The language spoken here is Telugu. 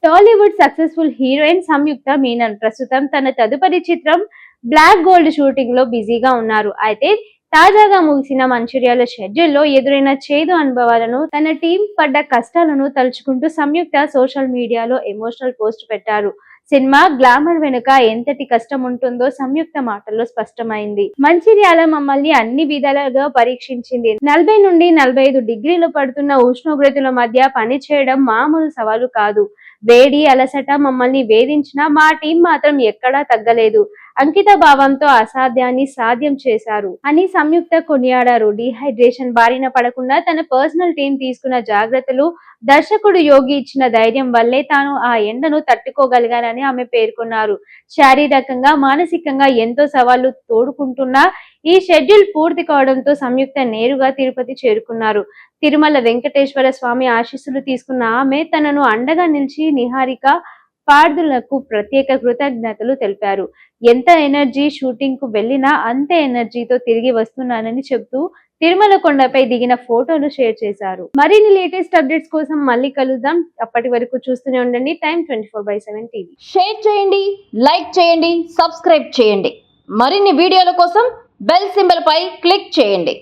టాలీవుడ్ సక్సెస్ఫుల్ హీరోయిన్ సంయుక్త మీనన్ ప్రస్తుతం తన తదుపరి చిత్రం బ్లాక్ గోల్డ్ షూటింగ్ లో బిజీగా ఉన్నారు. అయితే తాజాగా ముగిసిన మంచిర్యాల షెడ్యూల్లో ఎదురైన చేదు అనుభవాలను, తన టీం పడ్డ కష్టాలను తలుచుకుంటూ సంయుక్త సోషల్ మీడియాలో ఎమోషనల్ పోస్ట్ పెట్టారు. సినిమా గ్లామర్ వెనుక ఎంతటి కష్టం ఉంటుందో సంయుక్త మాటల్లో స్పష్టమైంది. మంచిర్యాల మమ్మల్ని అన్ని విధాలుగా పరీక్షించింది. 40 నుండి 45 డిగ్రీలు పడుతున్న ఉష్ణోగ్రతల మధ్య పని చేయడం మామూలు సవాలు కాదు. వేడి, అలసట మమ్మల్ని వేధించినా మా టీం మాత్రం ఎక్కడా తగ్గలేదు. అంకిత భావంతో అసాధ్యాన్ని సాధ్యం చేశారు అని సంయుక్త కొనియాడారు. డీహైడ్రేషన్ బారిన పడకుండా తన పర్సనల్ టీం తీసుకున్న జాగ్రత్తలు, దర్శకుడు యోగి ఇచ్చిన ధైర్యం వల్లే తాను ఆ ఎండను తట్టుకోగలిగానని ఆమె పేర్కొన్నారు. శారీరకంగా, మానసికంగా ఎంతో సవాళ్లు తోడుకుంటున్నా ఈ షెడ్యూల్ పూర్తి కావడంతో సంయుక్త నేరుగా తిరుపతి చేరుకున్నారు. తిరుమల వెంకటేశ్వర స్వామి ఆశీస్సులు తీసుకున్న ఆమె తనను అండగా నిలిచి నిహారిక పార్థులకు ప్రత్యేక కృతజ్ఞతలు తెలిపారు. ఎంత ఎనర్జీ షూటింగ్ కు వెళ్లినా అంతే ఎనర్జీతో తిరిగి వస్తున్నానని చెబుతూ తిరుమల కొండపై దిగిన ఫోటోలు షేర్ చేశారు. మరిన్ని లేటెస్ట్ అప్డేట్స్ కోసం మళ్ళీ కలుద్దాం. అప్పటి వరకు చూస్తూనే ఉండండి టైమ్ 24/7 టీవీ. షేర్ చేయండి, లైక్ చేయండి, సబ్స్క్రైబ్ చేయండి. మరిన్ని వీడియోల కోసం బెల్ సింబల్ పై క్లిక్ చేయండి.